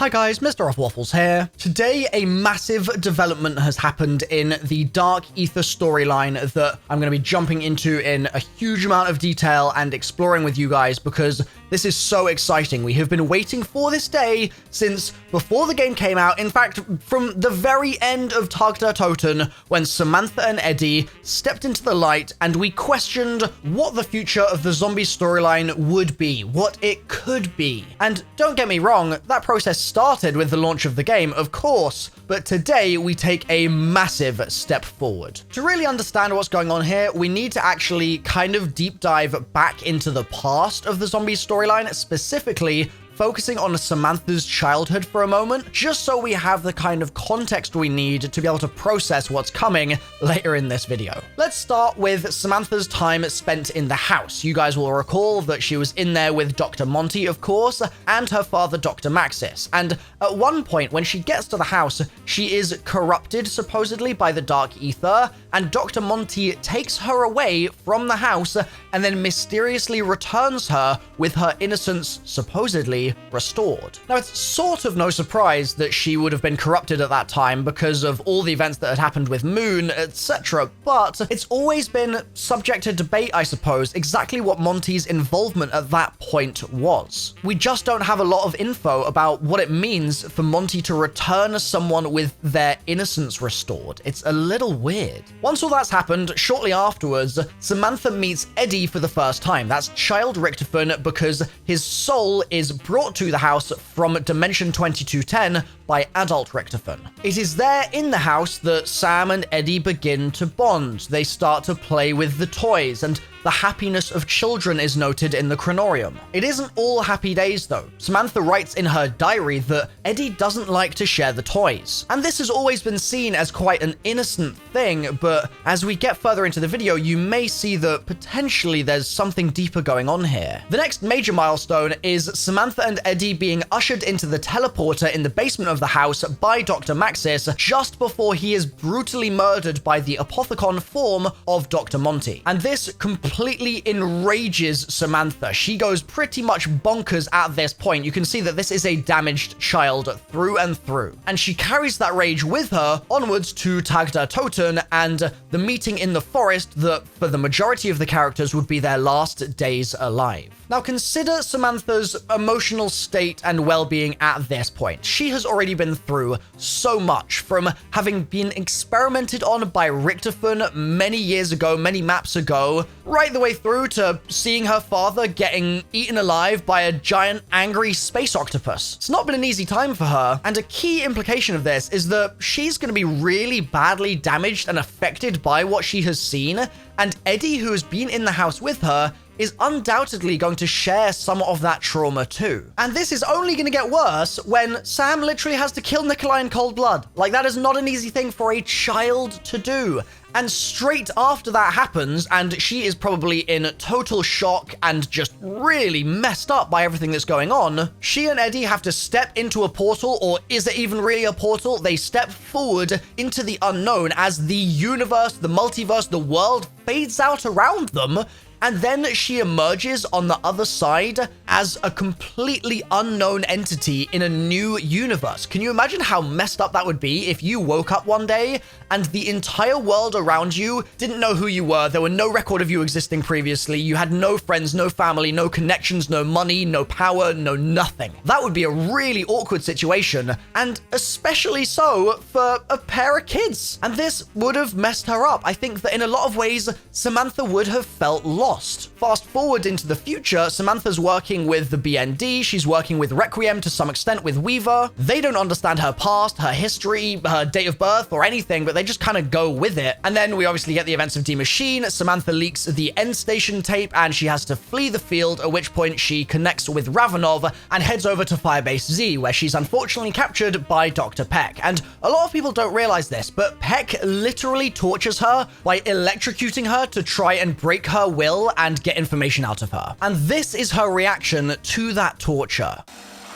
Hi guys, MrRoflWaffles here. Today, a massive development has happened in the Dark Ether storyline that I'm going to be jumping into in a huge amount of detail and exploring with you guys because this is so exciting. We have been waiting for this day since before the game came out. In fact, from the very end of Torture when Samantha and Eddie stepped into the light and we questioned what the future of the zombie storyline would be, what it could be. And don't get me wrong, that process started with the launch of the game, of course, but today we take a massive step forward. To really understand what's going on here, we need to actually kind of deep dive back into the past of the zombie storyline, specifically focusing on Samantha's childhood for a moment, just so we have the kind of context we need to be able to process what's coming later in this video. Let's start with Samantha's time spent in the house. You guys will recall that she was in there with Dr. Monty, of course, and her father, Dr. Maxis. And at one point, when she gets to the house, she is corrupted, supposedly, by the Dark Ether, and Dr. Monty takes her away from the house and then mysteriously returns her with her innocence, supposedly, restored. Now, it's sort of no surprise that she would have been corrupted at that time because of all the events that had happened with Moon, etc., but it's always been subject to debate, I suppose, exactly what Monty's involvement at that point was. We just don't have a lot of info about what it means for Monty to return someone with their innocence restored. It's a little weird. Once all that's happened, shortly afterwards, Samantha meets Eddie for the first time. That's child Richtofen, because his soul is brought to the house from Dimension 2210 by adult Richtofen. It is there in the house that Sam and Eddie begin to bond. They start to play with the toys, and the happiness of children is noted in the chronorium. It isn't all happy days though. Samantha writes in her diary that Eddie doesn't like to share the toys. And this has always been seen as quite an innocent thing, but as we get further into the video, you may see that potentially there's something deeper going on here. The next major milestone is Samantha and Eddie being ushered into the teleporter in the basement of the house by Dr. Maxis just before he is brutally murdered by the Apothecon form of Dr. Monty. And this completely enrages Samantha. She goes pretty much bonkers at this point. You can see that this is a damaged child through and through. And she carries that rage with her onwards to Torture and the meeting in the forest that, for the majority of the characters, would be their last days alive. Now consider Samantha's emotional state and well-being at this point. She has already been through so much, from having been experimented on by Richtofen many years ago, many maps ago, right the way through to seeing her father getting eaten alive by a giant angry space octopus. It's not been an easy time for her, and a key implication of this is that she's going to be really badly damaged and affected by what she has seen, and Eddie, who has been in the house with her, is undoubtedly going to share some of that trauma too. And this is only going to get worse when Sam literally has to kill Nikolai in cold blood. Like, that is not an easy thing for a child to do. And straight after that happens, and she is probably in total shock and just really messed up by everything that's going on, she and Eddie have to step into a portal, or is it even really a portal? They step forward into the unknown as the universe, the multiverse, the world fades out around them. And then she emerges on the other side as a completely unknown entity in a new universe. Can you imagine how messed up that would be if you woke up one day and the entire world around you didn't know who you were? There were no record of you existing previously. You had no friends, no family, no connections, no money, no power, no nothing. That would be a really awkward situation, and especially so for a pair of kids. And this would have messed her up. I think that in a lot of ways, Samantha would have felt lost. Fast forward into the future, Samantha's working with the BND, she's working with Requiem to some extent with Weaver. They don't understand her past, her history, her date of birth, or anything, but they just kind of go with it. And then we obviously get the events of D Machine. Samantha leaks the end station tape, and she has to flee the field, at which point she connects with Ravenov and heads over to Firebase Z, where she's unfortunately captured by Dr. Peck. And a lot of people don't realize this, but Peck literally tortures her by electrocuting her to try and break her will and get information out of her. And this is her reaction to that torture.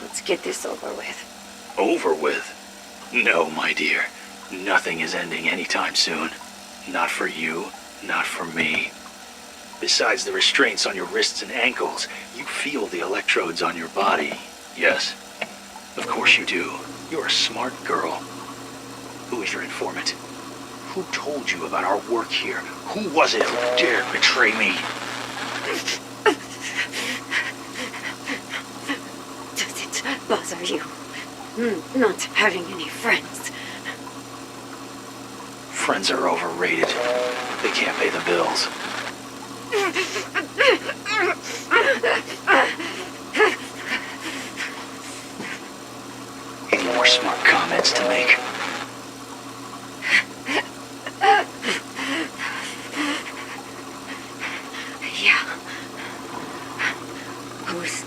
Let's get this over with. Over with? No, my dear. Nothing is ending anytime soon. Not for you, not for me. Besides the restraints on your wrists and ankles, you feel the electrodes on your body. Yes. Of course you do. You're a smart girl. Who is your informant? Who told you about our work here? Who was it who dared betray me? Does it bother you? Not having any friends. Friends are overrated. They can't pay the bills. Any more smart comments to make? Yeah. Whose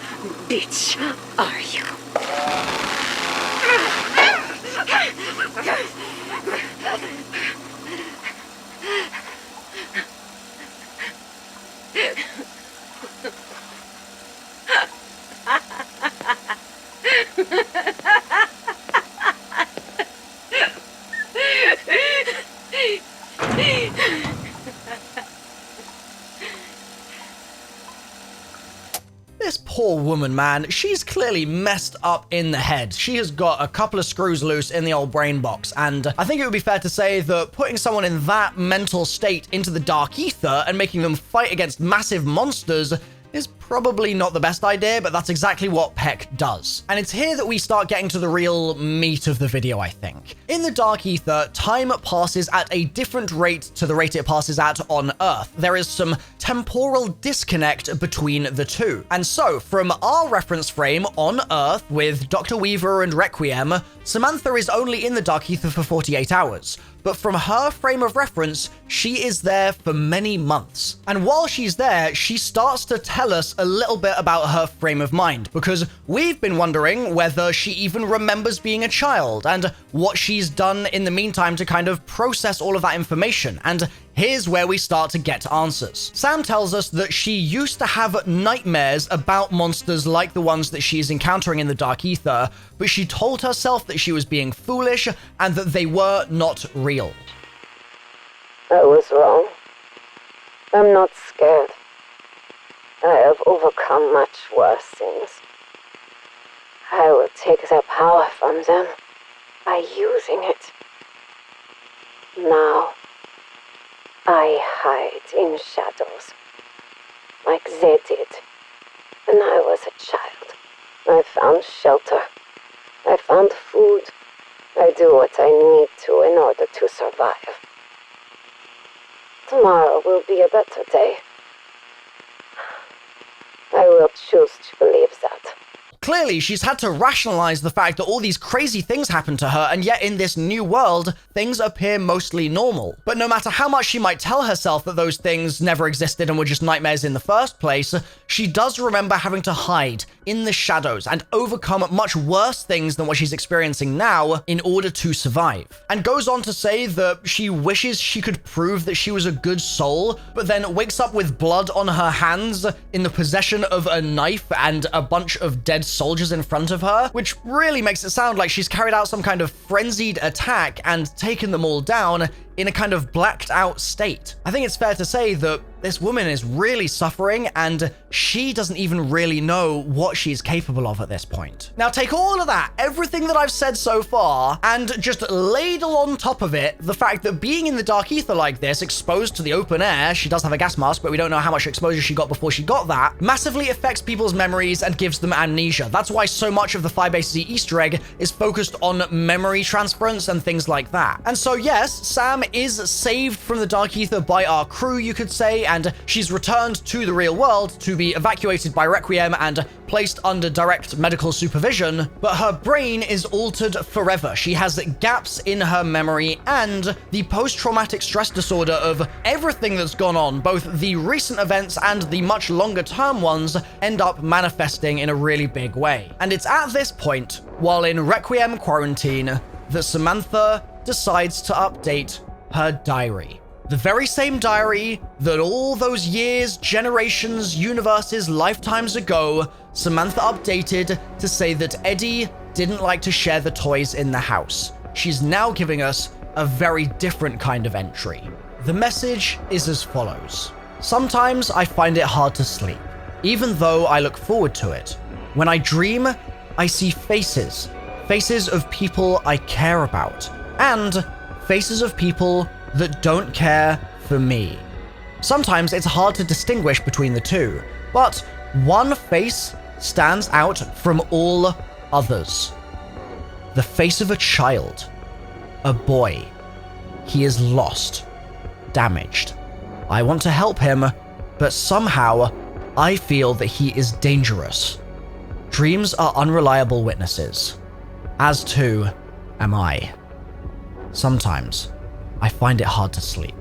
bitch are you? This poor woman, man, she's clearly messed up in the head. She has got a couple of screws loose in the old brain box, and I think it would be fair to say that putting someone in that mental state into the dark ether and making them fight against massive monsters is probably not the best idea, but that's exactly what Peck does. And it's here that we start getting to the real meat of the video, I think. In the dark ether, time passes at a different rate to the rate it passes at on Earth. There is some temporal disconnect between the two. And so, from our reference frame on Earth with Dr. Weaver and Requiem, Samantha is only in the dark ether for 48 hours. But from her frame of reference, she is there for many months. And while she's there, she starts to tell us a little bit about her frame of mind, because we've been wondering whether she even remembers being a child and what she's done in the meantime to kind of process all of that information. And here's where we start to get answers. Sam tells us that she used to have nightmares about monsters like the ones that she's encountering in the dark ether, but she told herself that she was being foolish and that they were not real. I was wrong. I'm not scared. I have overcome much worse things. I will take their power from them by using it. Now, I hide in shadows, like they did when I was a child. I found shelter. I found food. I do what I need to in order to survive. Tomorrow will be a better day. I will choose to believe that. Clearly, she's had to rationalize the fact that all these crazy things happen to her, and yet in this new world, things appear mostly normal. But no matter how much she might tell herself that those things never existed and were just nightmares in the first place, she does remember having to hide in the shadows and overcome much worse things than what she's experiencing now in order to survive. And goes on to say that she wishes she could prove that she was a good soul, but then wakes up with blood on her hands, in the possession of a knife and a bunch of dead soldiers in front of her, which really makes it sound like she's carried out some kind of frenzied attack and taken them all down in a kind of blacked out state. I think it's fair to say that this woman is really suffering, and she doesn't even really know what she's capable of at this point. Now take all of that, everything that I've said so far, and just ladle on top of it the fact that being in the dark ether like this, exposed to the open air, she does have a gas mask, but we don't know how much exposure she got before she got that, massively affects people's memories and gives them amnesia. That's why so much of the Phi-Base Z Easter egg is focused on memory transference and things like that. And so yes, Sam is saved from the dark ether by our crew, you could say, and she's returned to the real world to be evacuated by Requiem and placed under direct medical supervision, but her brain is altered forever. She has gaps in her memory, and the post-traumatic stress disorder of everything that's gone on, both the recent events and the much longer term ones, end up manifesting in a really big way. And it's at this point, while in Requiem quarantine, that Samantha decides to update her diary. The very same diary that all those years, generations, universes, lifetimes ago, Samantha updated to say that Eddie didn't like to share the toys in the house. She's now giving us a very different kind of entry. The message is as follows. Sometimes I find it hard to sleep, even though I look forward to it. When I dream, I see faces faces of people I care about, and faces of people that don't care for me. Sometimes it's hard to distinguish between the two, but one face stands out from all others. The face of a child, a boy. He is lost, damaged. I want to help him, but somehow I feel that he is dangerous. Dreams are unreliable witnesses, as too am I. Sometimes I find it hard to sleep.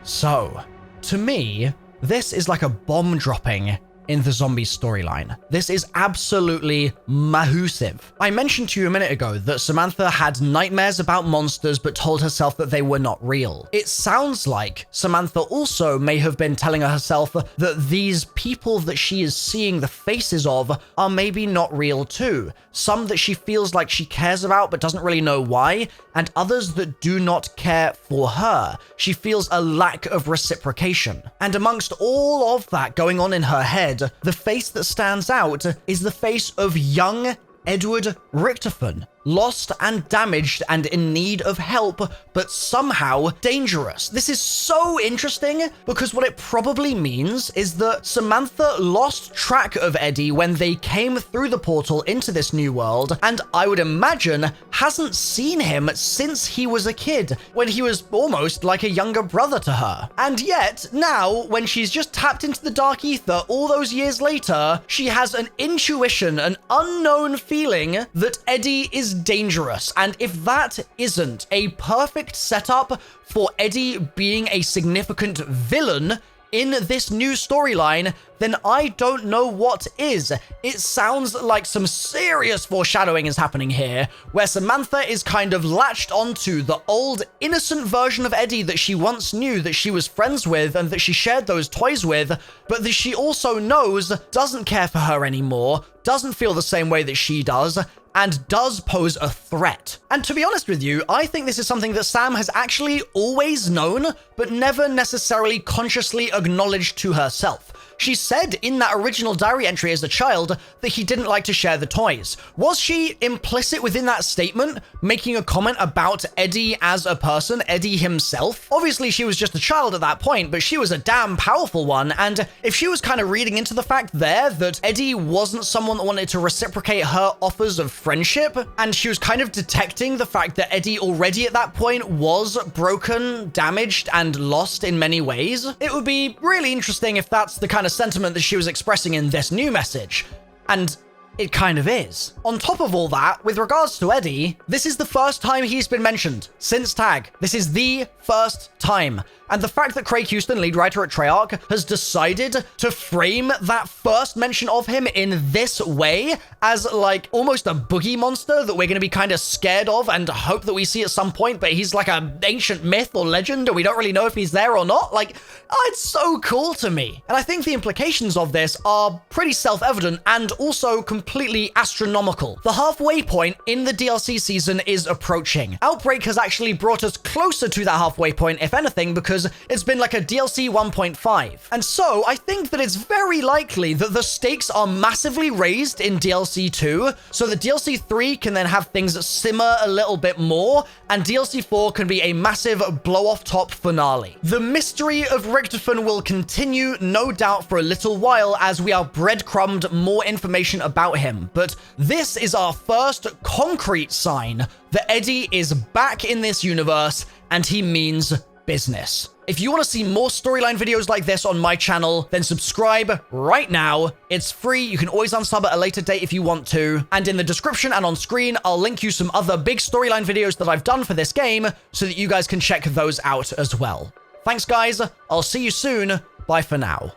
So, to me, this is like a bomb dropping in the zombie storyline. This is absolutely massive. I mentioned to you a minute ago that Samantha had nightmares about monsters but told herself that they were not real. It sounds like Samantha also may have been telling herself that these people that she is seeing the faces of are maybe not real too. Some that she feels like she cares about but doesn't really know why, and others that do not care for her. She feels a lack of reciprocation. And amongst all of that going on in her head, the face that stands out is the face of young Edward Richtofen, lost and damaged and in need of help, but somehow dangerous. This is so interesting because what it probably means is that Samantha lost track of Eddie when they came through the portal into this new world, and I would imagine hasn't seen him since he was a kid, when he was almost like a younger brother to her. And yet, now, when she's just tapped into the dark ether all those years later, she has an intuition, an unknown feeling that Eddie is dangerous. And if that isn't a perfect setup for Eddie being a significant villain in this new storyline, then I don't know what is. It sounds like some serious foreshadowing is happening here, where Samantha is kind of latched onto the old innocent version of Eddie that she once knew, that she was friends with and that she shared those toys with, but that she also knows doesn't care for her anymore, doesn't feel the same way that she does, and does pose a threat. And to be honest with you, I think this is something that Sam has actually always known, but never necessarily consciously acknowledged to herself. She said in that original diary entry as a child that he didn't like to share the toys. Was she implicit within that statement, making a comment about Eddie as a person, Eddie himself? Obviously, she was just a child at that point, but she was a damn powerful one, and if she was kind of reading into the fact there that Eddie wasn't someone that wanted to reciprocate her offers of friendship, and she was kind of detecting the fact that Eddie already at that point was broken, damaged, and lost in many ways, it would be really interesting if that's the kind of sentiment that she was expressing in this new message. And it kind of is. On top of all that, with regards to Eddie, this is the first time he's been mentioned since Tag. This is the first time. And the fact that Craig Houston, lead writer at Treyarch, has decided to frame that first mention of him in this way as like almost a boogie monster that we're going to be kind of scared of and hope that we see at some point, but he's like an ancient myth or legend and we don't really know if he's there or not. Like, oh, it's so cool to me. And I think the implications of this are pretty self-evident and also completely astronomical. The halfway point in the DLC season is approaching. Outbreak has actually brought us closer to that halfway point, if anything, because it's been like a DLC 1.5. And so I think that it's very likely that the stakes are massively raised in DLC 2, so that DLC 3 can then have things simmer a little bit more, and DLC 4 can be a massive blow-off-top finale. The mystery of Richtofen will continue, no doubt, for a little while as we are breadcrumbed more information about him, but this is our first concrete sign that Eddie is back in this universe, and he means business. If you want to see more storyline videos like this on my channel, then subscribe right now. It's free. You can always unsub at a later date if you want to. And in the description and on screen, I'll link you some other big storyline videos that I've done for this game so that you guys can check those out as well. Thanks, guys. I'll see you soon. Bye for now.